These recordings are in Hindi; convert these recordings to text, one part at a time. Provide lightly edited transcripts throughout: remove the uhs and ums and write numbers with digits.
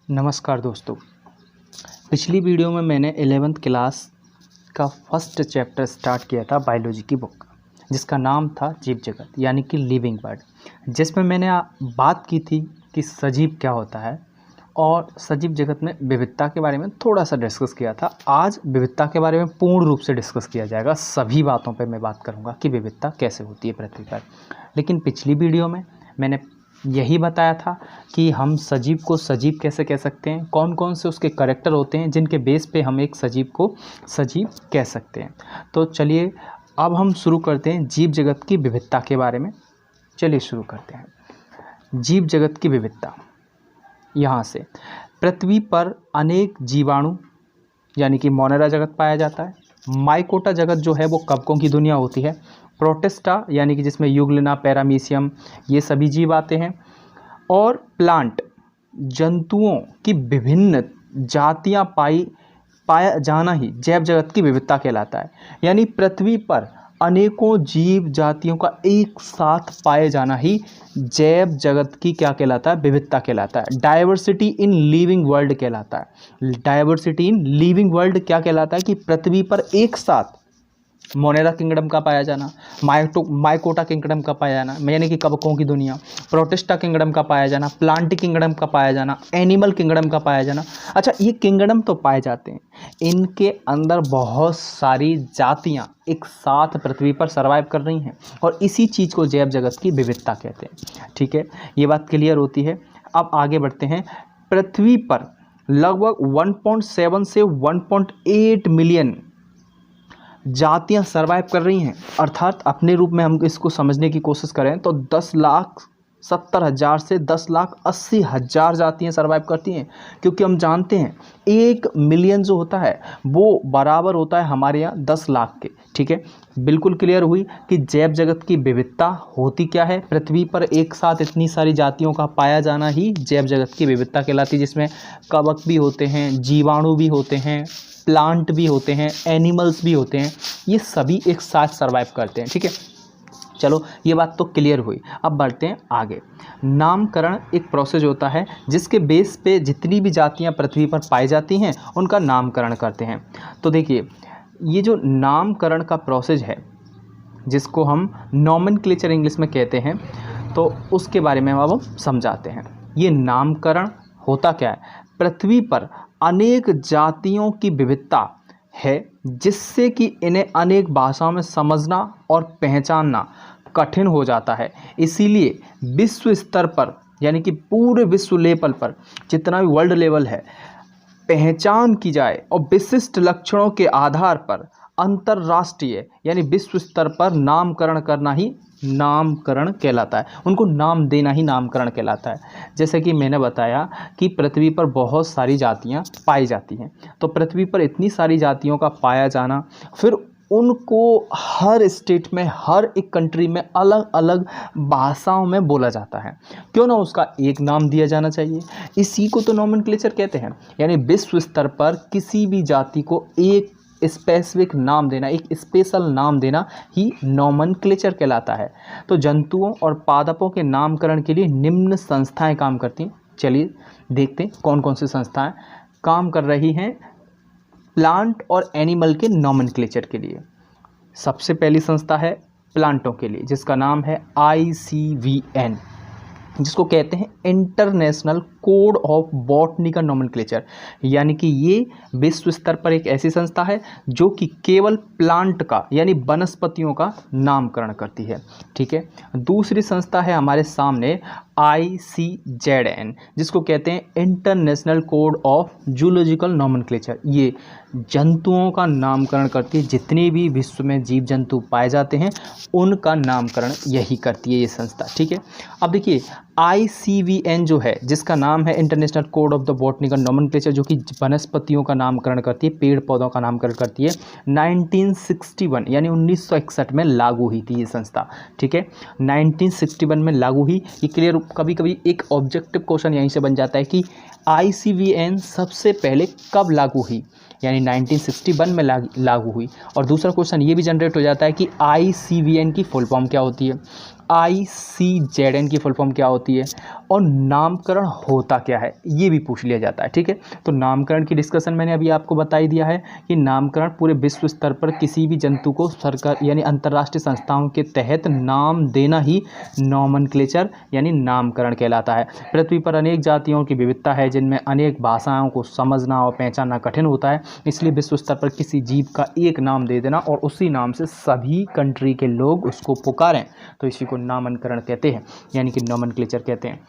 नमस्कार दोस्तों। पिछली वीडियो में मैंने 11th क्लास का फर्स्ट चैप्टर स्टार्ट किया था बायोलॉजी की बुक का, जिसका नाम था जीव जगत यानी कि लिविंग वर्ल्ड, जिसमें मैंने बात की थी कि सजीव क्या होता है और सजीव जगत में विविधता के बारे में थोड़ा सा डिस्कस किया था। आज विविधता के बारे में पूर्ण रूप से डिस्कस किया जाएगा। सभी बातों पर मैं बात करूँगा कि विविधता कैसे होती है पृथ्वी पर। लेकिन पिछली वीडियो में मैंने यही बताया था कि हम सजीव को सजीव कैसे कह सकते हैं, कौन कौन से उसके करैक्टर होते हैं जिनके बेस पे हम एक सजीव को सजीव कह सकते हैं। तो चलिए अब हम शुरू करते हैं जीव जगत की विविधता के बारे में। चलिए शुरू करते हैं। जीव जगत की विविधता यहाँ से, पृथ्वी पर अनेक जीवाणु यानी कि मोनेरा जगत पाया जाता है। माइकोटा जगत जो है वो कवकों की दुनिया होती है। प्रोटिस्टा यानी कि जिसमें युग्लिना, पैरामीशियम ये सभी जीव आते हैं। और प्लांट जंतुओं की विभिन्न जातियां पाया जाना ही जैव जगत की विविधता कहलाता है। यानी पृथ्वी पर अनेकों जीव जातियों का एक साथ पाए जाना ही जैव जगत की क्या कहलाता है, विविधता कहलाता है। डाइवर्सिटी इन लिविंग वर्ल्ड कहलाता है। डाइवर्सिटी इन लिविंग वर्ल्ड क्या कहलाता है कि पृथ्वी पर एक साथ मोनेरा किंगडम का पाया जाना, माइकोटा किंगडम का पाया जाना यानी कि कवकों की दुनिया, प्रोटिस्टा किंगडम का पाया जाना, प्लांट किंगडम का पाया जाना, एनिमल किंगडम का पाया जाना। अच्छा, ये किंगडम तो पाए जाते हैं, इनके अंदर बहुत सारी जातियां एक साथ पृथ्वी पर सर्वाइव कर रही हैं और इसी चीज़ को जैव जगत की विविधता कहते हैं। ठीक है, ये बात क्लियर होती है। अब आगे बढ़ते हैं। पृथ्वी पर लगभग 1.7 से 1.8 मिलियन जातियां सर्वाइव कर रही हैं। अर्थात अपने रूप में हम इसको समझने की कोशिश करें तो 10,70,000 से 10,80,000 जातियां सर्वाइव करती हैं, क्योंकि हम जानते हैं 1 मिलियन जो होता है वो बराबर होता है हमारे यहाँ 10 लाख के। ठीक है, बिल्कुल क्लियर हुई कि जैव जगत की विविधता होती क्या है। पृथ्वी पर एक साथ इतनी सारी जातियों का पाया जाना ही जैव जगत की विविधता कहलाती है, जिसमें कवक भी होते हैं, जीवाणु भी होते हैं, प्लांट भी होते हैं, एनिमल्स भी होते हैं, ये सभी एक साथ सर्वाइव करते हैं। ठीक है, चलो ये बात तो क्लियर हुई। अब बढ़ते हैं आगे। नामकरण एक प्रोसेस होता है जिसके बेस पे जितनी भी जातियां पृथ्वी पर पाई जाती हैं उनका नामकरण करते हैं। तो देखिए, ये जो नामकरण का प्रोसेस है जिसको हम नॉमेनक्लेचर इंग्लिश में कहते हैं, तो उसके बारे में अब हम समझाते हैं। ये नामकरण होता क्या है, पृथ्वी पर अनेक जातियों की विविधता है जिससे कि इन्हें अनेक भाषाओं में समझना और पहचानना कठिन हो जाता है। इसीलिए विश्व स्तर पर यानी कि पूरे विश्व लेवल पर जितना भी वर्ल्ड लेवल है, पहचान की जाए और विशिष्ट लक्षणों के आधार पर अंतर्राष्ट्रीय यानी विश्व स्तर पर नामकरण करना ही नामकरण कहलाता है। उनको नाम देना ही नामकरण कहलाता है। जैसे कि मैंने बताया कि पृथ्वी पर बहुत सारी जातियां पाई जाती हैं, तो पृथ्वी पर इतनी सारी जातियों का पाया जाना, फिर उनको हर स्टेट में, हर एक कंट्री में अलग अलग भाषाओं में बोला जाता है। क्यों ना उसका एक नाम दिया जाना चाहिए, इसी को तो नॉमेनक्लेचर कहते हैं। यानी विश्व स्तर पर किसी भी जाति को एक स्पेसिफिक नाम देना, एक स्पेशल नाम देना ही नॉमेनक्लेचर कहलाता है। तो जंतुओं और पादपों के नामकरण के लिए निम्न संस्थाएं काम करती हैं। चलिए देखते हैं कौन कौन सी संस्थाएं काम कर रही हैं प्लांट और एनिमल के नॉमेनक्लेचर के लिए। सबसे पहली संस्था है प्लांटों के लिए, जिसका नाम है ICVN, जिसको कहते हैं international code of botanical nomenclature. यानी कि ये विश्व स्तर पर एक ऐसी संस्था है जो कि केवल प्लांट का यानी वनस्पतियों का नामकरण करती है। ठीक है, दूसरी संस्था है हमारे सामने ICZN, जिसको कहते हैं international code of zoological nomenclature. ये जंतुओं का नामकरण करती है, जितने भी विश्व में जीव जंतु पाए जाते हैं उनका नामकरण यही करती है ये संस्था। ठीक है, अब देखिए ICVN जो है, जिसका नाम है international code of the botanical nomenclature, जो कि वनस्पतियों का नामकरण करती है, पेड़ पौधों का नामकरण करती है, 1961 यानी 1961 में लागू हुई थी ये संस्था। ठीक है, 1961 में लागू हुई। ये क्लियर, कभी कभी एक ऑब्जेक्टिव क्वेश्चन यहीं से बन जाता है कि ICVN सबसे पहले कब लागू हुई, यानी 1961 में लागू हुई। और दूसरा क्वेश्चन ये भी जनरेट हो जाता है कि ICVN की फुल फॉर्म क्या होती है। ICZN की फुल फॉर्म क्या होती है और नामकरण होता क्या है, ये भी पूछ लिया जाता है। ठीक है, तो नामकरण की डिस्कशन मैंने अभी आपको बता ही दिया है कि नामकरण पूरे विश्व स्तर पर किसी भी जंतु को सरकार यानी अंतर्राष्ट्रीय संस्थाओं के तहत नाम देना ही नॉमेनक्लेचर यानी नामकरण कहलाता है। पृथ्वी पर अनेक जातियों की विविधता है जिनमें अनेक भाषाओं को समझना और पहचानना कठिन होता है, इसलिए विश्व स्तर पर किसी जीव का एक नाम दे देना और उसी नाम से सभी कंट्री के लोग उसको पुकारें तो इसी को नामकरण कहते हैं, यानी कि नॉमेनक्लेचर कहते हैं।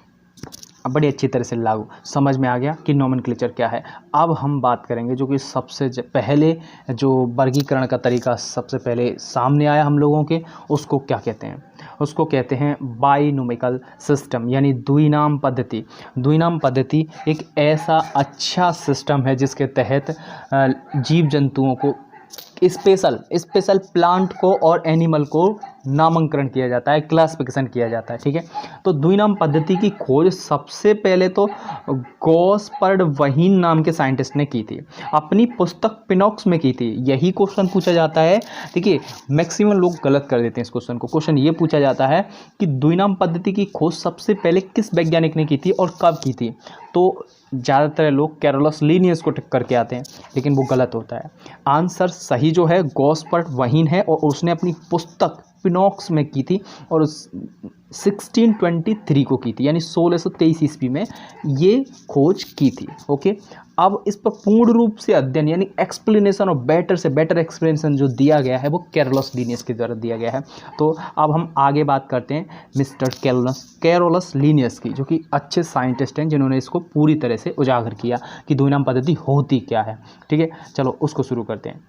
अब बड़ी अच्छी तरह से लागू समझ में आ गया कि नॉमेनक्लेचर क्या है। अब हम बात करेंगे जो कि सबसे पहले जो वर्गीकरण का तरीका सबसे पहले सामने आया हम लोगों के, उसको क्या कहते हैं, उसको कहते हैं बाइनोमिकल सिस्टम यानी द्विनाम पद्धति। द्विनाम पद्धति एक ऐसा अच्छा सिस्टम है जिसके तहत जीव जंतुओं को स्पेशल प्लांट को और एनिमल को नामकरण किया जाता है, क्लासिफिकेशन किया जाता है। ठीक है, तो द्विनाम पद्धति की खोज सबसे पहले तो गॉसपर्ड वहीन नाम के साइंटिस्ट ने की थी, अपनी पुस्तक पिनॉक्स में की थी। यही क्वेश्चन पूछा जाता है, देखिए मैक्सिमम लोग गलत कर देते हैं इस क्वेश्चन को। क्वेश्चन ये पूछा जाता है कि द्विनाम पद्धति की खोज सबसे पहले किस वैज्ञानिक ने की थी और कब की थी, तो ज़्यादातर लोग कैरोलस लीनियस को टिक करके आते हैं, लेकिन वो गलत होता है। आंसर सही जो है गॉसपर्ड वहीन है और उसने अपनी पुस्तक पिनॉक्स में की थी और 1623 को की थी, यानी 1623 ईस्वी में ये खोज की थी। ओके, अब इस पर पूर्ण रूप से अध्ययन यानी एक्सप्लेनेशन और बेटर से बेटर एक्सप्लेनेशन जो दिया गया है वो कैरोलस लीनियस के द्वारा दिया गया है। तो अब हम आगे बात करते हैं मिस्टर कैरोलस लीनियस की, जो कि अच्छे साइंटिस्ट हैं जिन्होंने इसको पूरी तरह से उजागर किया कि द्विनाम पद्धति होती क्या है। ठीक है, चलो उसको शुरू करते हैं।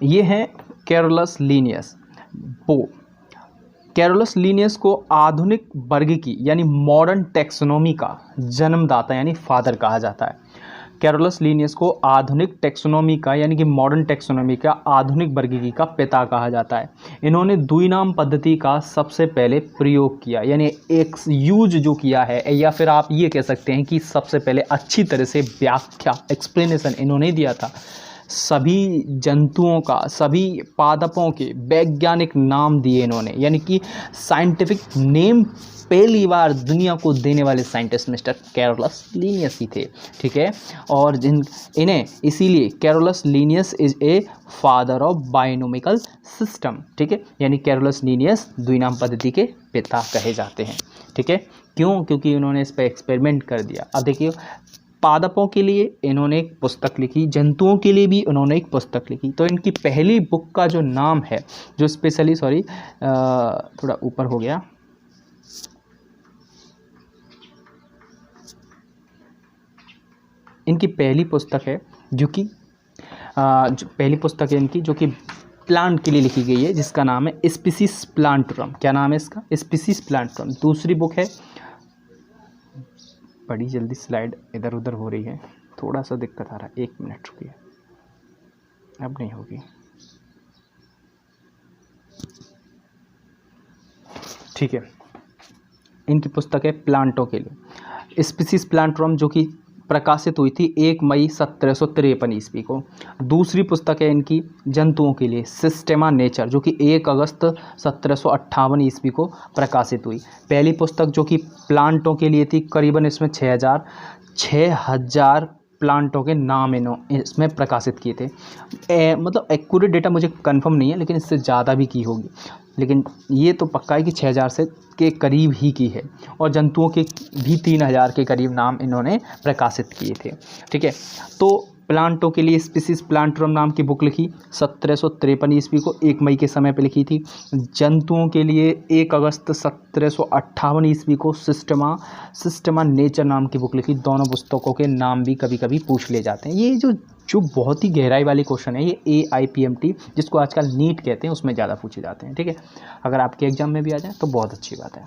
ये है कैरोलस लीनियस। कैरोलस लीनियस को आधुनिक वर्गीकी यानी मॉडर्न टैक्सोनॉमी का जन्मदाता यानी फादर कहा जाता है। कैरोलस लीनियस को आधुनिक टैक्सोनॉमी का यानी कि मॉडर्न टैक्सोनॉमी का आधुनिक वर्गीकी का पिता कहा जाता है। इन्होंने द्विनाम पद्धति का सबसे पहले प्रयोग किया यानी एक यूज जो किया है, या फिर आप ये कह सकते हैं कि सबसे पहले अच्छी तरह से व्याख्या एक्सप्लेनेशन इन्होंने दिया था। सभी जंतुओं का, सभी पादपों के वैज्ञानिक नाम दिए इन्होंने, यानी कि साइंटिफिक नेम पहली बार दुनिया को देने वाले साइंटिस्ट मिस्टर कैरोलस लीनियस ही थे। ठीक है, और इन्हें इसीलिए Carolus Linnaeus is a father of binomial system. ठीक है, यानी कैरोलस लीनियस द्विनाम पद्धति के पिता कहे जाते हैं। ठीक है, क्यों? क्योंकि उन्होंने इस पर एक्सपेरिमेंट कर दिया। अब देखिए, पादपों के लिए इन्होंने एक पुस्तक लिखी, जंतुओं के लिए भी इन्होंने एक पुस्तक लिखी। तो इनकी पहली बुक का जो नाम है, जो स्पेशली थोड़ा ऊपर हो गया, इनकी पहली पुस्तक है जो पहली पुस्तक है इनकी जो कि प्लांट के लिए लिखी गई है, जिसका नाम है स्पीसीज प्लांटरम। क्या नाम है इसका? स्पीसीज प्लांटरम। दूसरी बुक है, बड़ी जल्दी स्लाइड इधर उधर हो रही है, थोड़ा सा दिक्कत आ रहा है, 1 मिनट रुकिए, अब नहीं होगी। ठीक है, इनकी पुस्तक है प्लांटों के लिए, स्पीसीज प्लांटरम, जो कि प्रकाशित हुई थी 1 मई 1753 ईस्वी को। दूसरी पुस्तक है इनकी जंतुओं के लिए, सिस्टेमा नेचर, जो कि 1 अगस्त 1758 ईस्वी को प्रकाशित हुई। पहली पुस्तक जो कि प्लांटों के लिए थी, करीबन इसमें 6000 प्लांटों के नाम इसमें प्रकाशित किए थे। मतलब एक्यूरेट डेटा मुझे कंफर्म नहीं है, लेकिन इससे ज़्यादा भी की होगी, लेकिन ये तो पक्का है कि 6000 से के करीब ही की है। और जंतुओं के भी 3000 के करीब नाम इन्होंने प्रकाशित किए थे। ठीक है, तो प्लांटों के लिए स्पीसीज प्लांटरम नाम की बुक लिखी 1753 ईस्वी को, 1 मई के समय पे लिखी थी। जंतुओं के लिए 1 अगस्त 1758 ईस्वी को सिस्टेमा नेचर नाम की बुक लिखी। दोनों पुस्तकों के नाम भी कभी कभी पूछ ले जाते हैं। ये जो बहुत ही गहराई वाले क्वेश्चन है, ये AIPMT जिसको आजकल नीट कहते हैं, उसमें ज़्यादा पूछे जाते हैं। ठीक है, अगर आपके एग्जाम में भी आ जाए तो बहुत अच्छी बात है।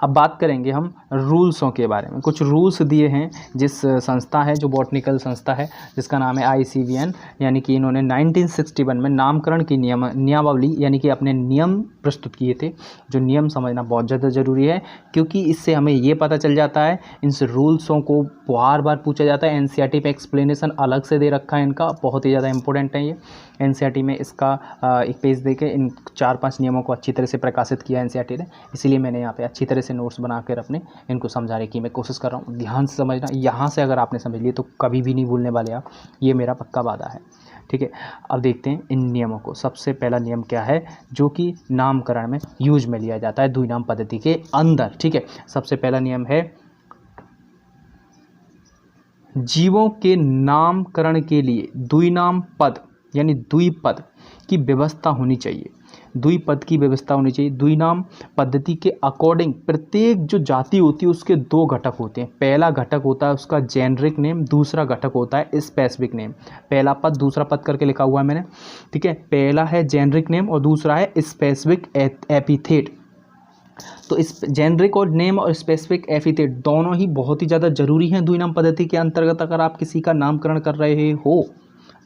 अब बात करेंगे हम रूल्सों के बारे में। कुछ रूल्स दिए हैं जिस संस्था है, जो बॉटनिकल संस्था है जिसका नाम है ICVN, यानी कि इन्होंने 1961 में नामकरण की नियमावली यानी कि अपने नियम प्रस्तुत किए थे। जो नियम समझना बहुत ज़्यादा ज़रूरी है, क्योंकि इससे हमें ये पता चल जाता है, इन रूल्सों को बार बार पूछा जाता है। NCERT पे एक्सप्लेनेशन अलग से दे रखा है इनका, बहुत ही ज़्यादा इंपॉर्टेंट है ये। NCERT में इसका एक पेज देके इन 4-5 नियमों को अच्छी तरह से प्रकाशित किया NCERT ने, इसीलिए मैंने यहाँ पे अच्छी तरह से नोट्स बनाकर अपने इनको समझाने की मैं कोशिश कर रहा हूँ। ध्यान से समझना, यहाँ से अगर आपने समझ लिया तो कभी भी नहीं भूलने वाले आप, ये मेरा पक्का वादा है, ठीक है। अब देखते हैं इन नियमों को। सबसे पहला नियम क्या है, जो कि नामकरण में यूज में लिया जाता है द्विनाम पद्धति के अंदर, ठीक है। सबसे पहला नियम है, जीवों के नामकरण के लिए द्विनाम पद यानी द्विपद की व्यवस्था होनी चाहिए। द्विपद की व्यवस्था होनी चाहिए। द्विनाम पद्धति के अकॉर्डिंग प्रत्येक जो जाति होती है उसके 2 घटक होते हैं। पहला घटक होता है उसका जेनरिक नेम, दूसरा घटक होता है स्पेसिफिक नेम। पहला पद दूसरा पद करके लिखा हुआ है मैंने, ठीक है। पहला है जेनरिक नेम और दूसरा है स्पेसिफिक एपिथेट। तो इस जेनरिक और नेम और स्पेसिफिक एपिथेट दोनों ही बहुत ही ज़्यादा ज़रूरी हैं द्विनाम पद्धति के अंतर्गत, अगर आप किसी का नामकरण कर रहे हो,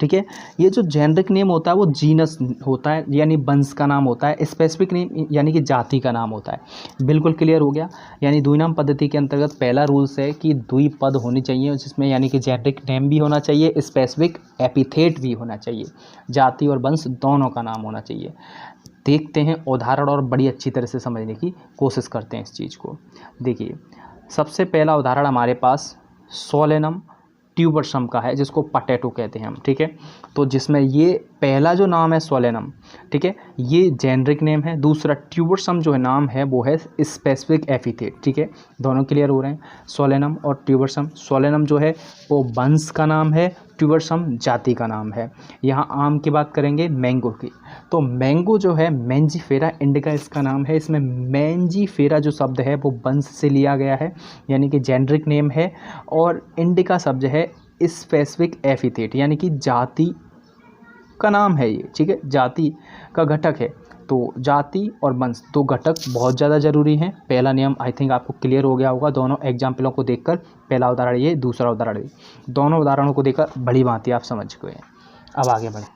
ठीक है। ये जो जेनरिक नेम होता है वो जीनस होता है यानी वंश का नाम होता है। स्पेसिफिक नेम यानी कि जाति का नाम होता है। बिल्कुल क्लियर हो गया। यानी द्विनाम पद्धति के अंतर्गत पहला रूल्स है कि द्विपद होनी चाहिए, जिसमें यानी कि जेनरिक नेम भी होना चाहिए, स्पेसिफिक एपिथेट भी होना चाहिए, जाति और वंश दोनों का नाम होना चाहिए। देखते हैं उदाहरण और बड़ी अच्छी तरह से समझने की कोशिश करते हैं इस चीज़ को। देखिए, सबसे पहला उदाहरण हमारे पास सोलेनम ट्यूबरसम का है, जिसको पटेटो कहते हैं हम, ठीक है। तो जिसमें ये पहला जो नाम है सोलेनम, ठीक है, ये जेनरिक नेम है। दूसरा ट्यूबरसम जो है नाम है वो है स्पेसिफिक एपिथेट, ठीक है। दोनों क्लियर हो रहे हैं, सोलेनम और ट्यूबरसम। सोलेनम जो है वो वंश का नाम है, ट्यूबरसम जाति का नाम है। यहाँ आम की बात करेंगे, मैंगो की, तो मैंगो जो है मैंजीफेरा इंडिका इसका नाम है। इसमें मैंजीफेरा जो शब्द है वो वंश से लिया गया है यानी कि जेनरिक नेम है, और इंडिका शब्द है स्पेसिफिक एपिथेट यानी कि जाति का नाम है ये, ठीक है, जाति का घटक है। तो जाति और वंश 2 घटक बहुत ज़्यादा ज़रूरी हैं। पहला नियम आई थिंक आपको क्लियर हो गया होगा दोनों एग्जाम्पलों को देखकर। पहला उदाहरण ये, दूसरा उदाहरण ये, दोनों उदाहरणों को देखकर बड़ी बात आप समझ गए। अब आगे बढ़ें।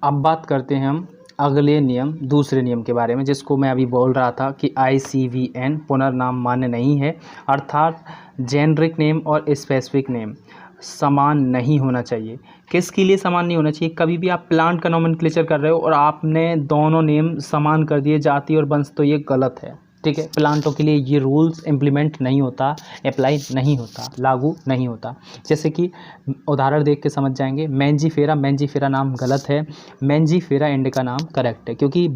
अब बात करते हैं हम अगले नियम, दूसरे नियम के बारे में, जिसको मैं अभी बोल रहा था कि ICVN पुनर्नाम मान्य नहीं है, अर्थात जेनरिक नेम और स्पेसिफिक नेम समान नहीं होना चाहिए। किसके लिए समान नहीं होना चाहिए? कभी भी आप प्लांट का नोमेनक्लेचर कर रहे हो और आपने दोनों नेम समान कर दिए, जाति और वंश, तो ये गलत है, ठीक है। प्लांटों के लिए ये रूल्स इम्प्लीमेंट नहीं होता, अप्लाई नहीं होता, लागू नहीं होता। जैसे कि उदाहरण देख के समझ जाएंगे। मैंजीफेरा नाम गलत है, मैंजीफेरा इंडिका नाम करेक्ट है, क्योंकि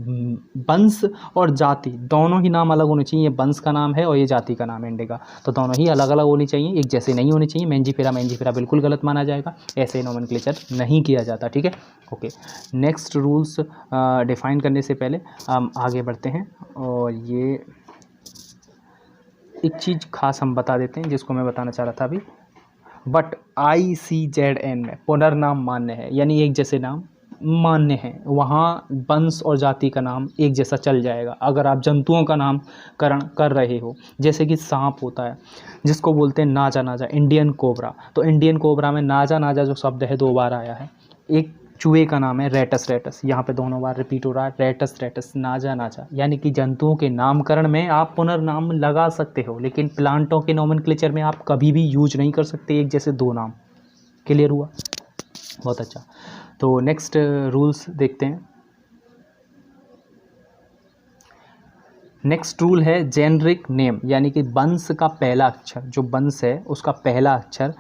वंश और जाति दोनों ही नाम अलग होने चाहिए। ये वंश का नाम है और ये जाति का नाम है इंडिका, तो दोनों ही अलग अलग होनी चाहिए, एक जैसे नहीं होनी चाहिए। मैंजीफेरा बिल्कुल गलत माना जाएगा, ऐसे नोमेनक्लेचर नहीं किया जाता, ठीक है। ओके, नेक्स्ट रूल्स डिफाइन करने से पहले हम आगे बढ़ते हैं, और ये एक चीज़ खास हम बता देते हैं जिसको मैं बताना चाह रहा था अभी। बट ICZN में पुनर्नाम मान्य है, यानी एक जैसे नाम मान्य है। वहाँ वंश और जाति का नाम एक जैसा चल जाएगा अगर आप जंतुओं का नामकरण कर रहे हो। जैसे कि सांप होता है जिसको बोलते हैं नाजा, इंडियन कोबरा, तो इंडियन कोबरा में नाजा जो शब्द है 2 बार आया है। एक चूहे का नाम है रेटस, यहाँ पे दोनों बार रिपीट हो रहा है, रेटस, नाजा। यानी कि जंतुओं के नामकरण में आप पुनर्नाम लगा सकते हो, लेकिन प्लांटों के नोमेनक्लेचर में आप कभी भी यूज नहीं कर सकते एक जैसे 2 नाम। क्लियर हुआ? बहुत अच्छा। तो नेक्स्ट रूल्स देखते हैं। नेक्स्ट रूल है जेनरिक नेम, यानी कि वंश का पहला अक्षर, जो वंश है उसका पहला अक्षर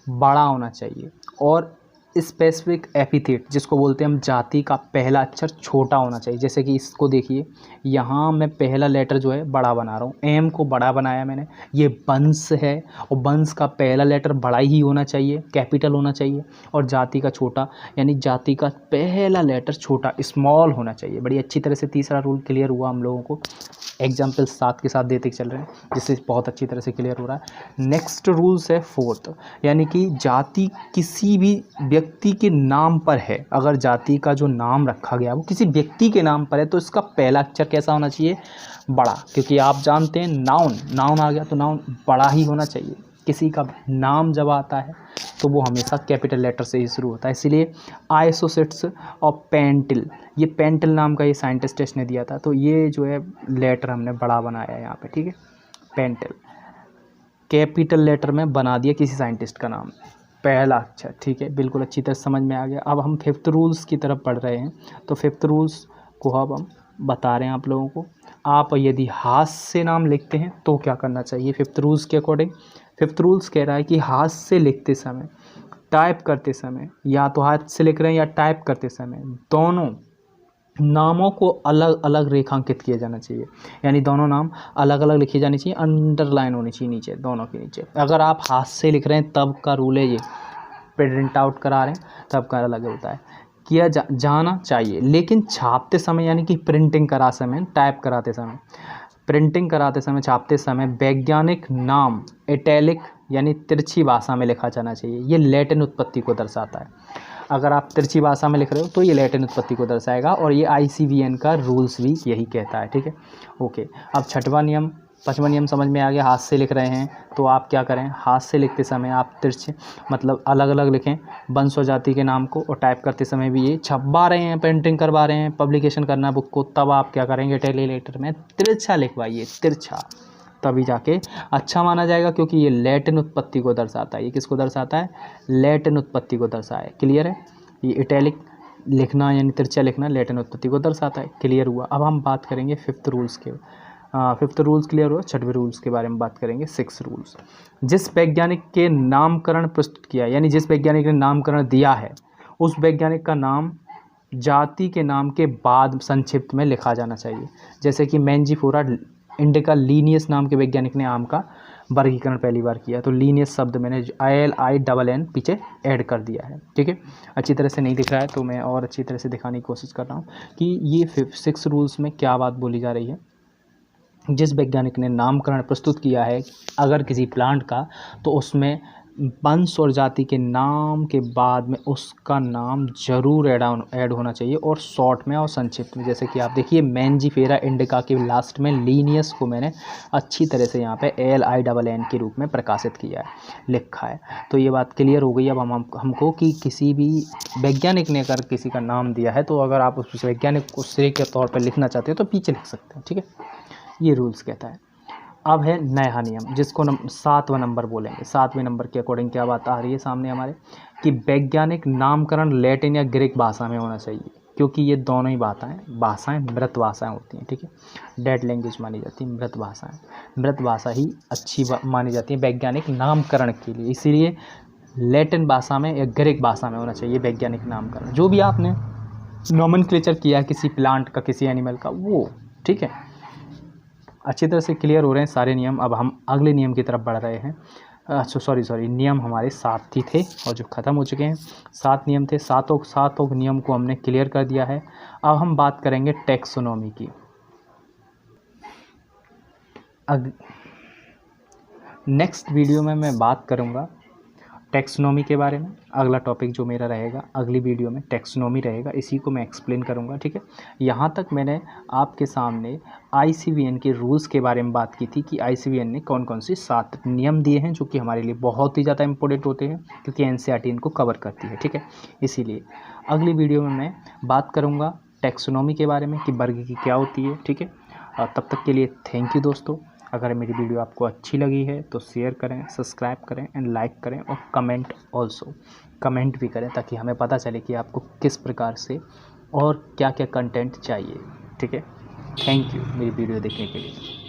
बड़ा होना चाहिए, और स्पेसिफिक एपिथेट जिसको बोलते हैं हम जाति का पहला अक्षर छोटा होना चाहिए। जैसे कि इसको देखिए, यहाँ मैं पहला लेटर जो है बड़ा बना रहा हूँ, एम को बड़ा बनाया मैंने, ये वंश है और वंश का पहला लेटर बड़ा ही होना चाहिए, कैपिटल होना चाहिए, और जाति का छोटा, यानी जाति का पहला लेटर छोटा, स्मॉल होना चाहिए। बड़ी अच्छी तरह से तीसरा रूल क्लियर हुआ हम लोगों को। एग्जाम्पल साथ के साथ देते चल रहे हैं, जिससे बहुत अच्छी तरह से क्लियर हो रहा है। नेक्स्ट रूल्स है फोर्थ, यानी कि जाति किसी भी व्यक्ति के नाम पर है। अगर जाति का जो नाम रखा गया वो किसी व्यक्ति के नाम पर है तो इसका पहला अक्षर कैसा होना चाहिए? बड़ा, क्योंकि आप जानते हैं नाउन आ गया तो नाउन बड़ा ही होना चाहिए। किसी का नाम जब आता है तो वो हमेशा कैपिटल लेटर से ही शुरू होता है। इसीलिए आइसोसेट्स और पेंटिल, ये पेंटिल नाम का ये साइंटिस्ट ने दिया था, तो ये जो है लेटर हमने बड़ा बनाया है यहाँ पे, ठीक है। पेंटिल कैपिटल लेटर में बना दिया किसी साइंटिस्ट का नाम, पहला अक्षर, ठीक है। बिल्कुल अच्छी तरह समझ में आ गया। अब हम फिफ्थ रूल्स की तरफ पढ़ रहे हैं, तो फिफ्थ रूल्स को अब हम बता रहे हैं आप लोगों को। आप यदि हाथ से नाम लिखते हैं तो क्या करना चाहिए फिफ्थ रूल्स के अकॉर्डिंग? फिफ्थ रूल्स कह रहा है कि हाथ से लिखते समय, टाइप करते समय, या तो हाथ से लिख रहे हैं या टाइप करते समय, दोनों नामों को अलग अलग रेखांकित किया जाना चाहिए। यानी दोनों नाम अलग अलग लिखे जाने चाहिए, अंडरलाइन होनी चाहिए नीचे, दोनों के नीचे। अगर आप हाथ से लिख रहे हैं तब का रूल है ये, प्रिंट आउट करा रहे हैं तब का अलग होता है, किया जाना चाहिए। लेकिन छापते समय, यानी कि प्रिंटिंग करा समय, टाइप कराते समय, प्रिंटिंग कराते समय, छापते समय वैज्ञानिक नाम इटैलिक यानी तिरछी भाषा में लिखा जाना चाहिए। ये लैटिन उत्पत्ति को दर्शाता है। अगर आप तिरछी भाषा में लिख रहे हो तो ये लैटिन उत्पत्ति को दर्शाएगा, और ये ICVN का रूल्स भी यही कहता है, ठीक है। ओके, अब छठवां नियम, पांचवा नियम समझ में आ गया। हाथ से लिख रहे हैं तो आप क्या करें, हाथ से लिखते समय आप तिरछे मतलब अलग अलग लिखें वंश और जाति के नाम को, और टाइप करते समय भी ये छपवा रहे हैं, प्रिंटिंग करवा रहे हैं, पब्लिकेशन करना है बुक को, तब आप क्या करेंगे, टेलीलेटर में तिरछा लिखवाइए, तिरछा, तभी जाके अच्छा माना जाएगा, क्योंकि ये लैटिन उत्पत्ति को दर्शाता है। ये किसको दर्शाता है? लैटिन उत्पत्ति को दर्शाता है। क्लियर है? ये इटैलिक लिखना यानी तिरछा लिखना लैटिन उत्पत्ति को दर्शाता है। क्लियर हुआ? अब हम बात करेंगे फिफ्थ रूल्स के। फिफ्थ रूल्स क्लियर हुआ। छठवें रूल्स के बारे में बात करेंगे, सिक्स रूल्स। जिस वैज्ञानिक के नामकरण प्रस्तुत किया, यानी जिस वैज्ञानिक ने नामकरण दिया है उस वैज्ञानिक का नाम जाति के नाम के बाद संक्षिप्त में लिखा जाना चाहिए। जैसे कि मैंजीफोरा इंडिका लीनियस नाम के वैज्ञानिक ने आम का वर्गीकरण पहली बार किया, तो लीनियस शब्द मैंने ILINN पीछे ऐड कर दिया है, ठीक है। अच्छी तरह से नहीं दिख रहा है तो मैं और अच्छी तरह से दिखाने की कोशिश कर रहा हूँ कि ये सिक्स रूल्स में क्या बात बोली जा रही है। जिस वैज्ञानिक ने नामकरण प्रस्तुत किया है अगर किसी प्लांट का, तो उसमें वंश और जाति के नाम के बाद में उसका नाम जरूर ऐड होना चाहिए, और शॉर्ट में और संक्षिप्त में। जैसे कि आप देखिए मैंजीफेरा इंडिका के लास्ट में लीनियस को मैंने अच्छी तरह से यहाँ पे LINN के रूप में प्रकाशित किया है, लिखा है। तो ये बात क्लियर हो गई। अब हमको कि किसी भी वैज्ञानिक ने अगर किसी का नाम दिया है तो अगर आप उस वैज्ञानिक को श्रेय के तौर पर लिखना चाहते हो तो पीछे लिख सकते हैं, ठीक है। ये रूल्स कहता है। अब है नया नियम, जिसको 7वां नंबर बोलेंगे। 7वें नंबर के अकॉर्डिंग क्या बात आ रही है सामने हमारे, कि वैज्ञानिक नामकरण लैटिन या ग्रीक भाषा में होना चाहिए, क्योंकि ये दोनों ही भाषाएं मृत भाषाएं होती हैं, ठीक है। डेड लैंग्वेज मानी जाती है मृत भाषाएं, मृत भाषा ही अच्छी मानी जाती है वैज्ञानिक नामकरण के लिए। इसीलिए लैटिन भाषा में या ग्रीक भाषा में होना चाहिए वैज्ञानिक नामकरण। जो भी आपने नोमेनक्लेचर किया किसी प्लांट का, किसी एनिमल का, वो ठीक है। अच्छी तरह से क्लियर हो रहे हैं सारे नियम। अब हम अगले नियम की तरफ बढ़ रहे हैं। अच्छा सॉरी, नियम हमारे 7 ही थे और जो ख़त्म हो चुके हैं। 7 नियम थे, सातों नियम को हमने क्लियर कर दिया है। अब हम बात करेंगे टैक्सोनॉमी की। नेक्स्ट वीडियो में मैं बात करूँगा टैक्सोनॉमी के बारे में। अगला टॉपिक जो मेरा रहेगा अगली वीडियो में टैक्सोनॉमी रहेगा, इसी को मैं एक्सप्लेन करूँगा, ठीक है। यहाँ तक मैंने आपके सामने ICVN के रूल्स के बारे में बात की थी कि ICVN ने कौन कौन से 7 नियम दिए हैं जो कि हमारे लिए बहुत ही ज़्यादा इंपॉर्टेंट होते हैं, क्योंकि NCERT इनको कवर करती है, ठीक है। इसीलिए अगली वीडियो में मैं बात करूँगा टैक्सोनॉमी के बारे में कि वर्ग की क्या होती है, ठीक है। तब तक के लिए थैंक यू दोस्तों। अगर मेरी वीडियो आपको अच्छी लगी है तो शेयर करें, सब्सक्राइब करें एंड लाइक करें, और कमेंट भी करें, ताकि हमें पता चले कि आपको किस प्रकार से और क्या क्या कंटेंट चाहिए, ठीक है। थैंक यू मेरी वीडियो देखने के लिए।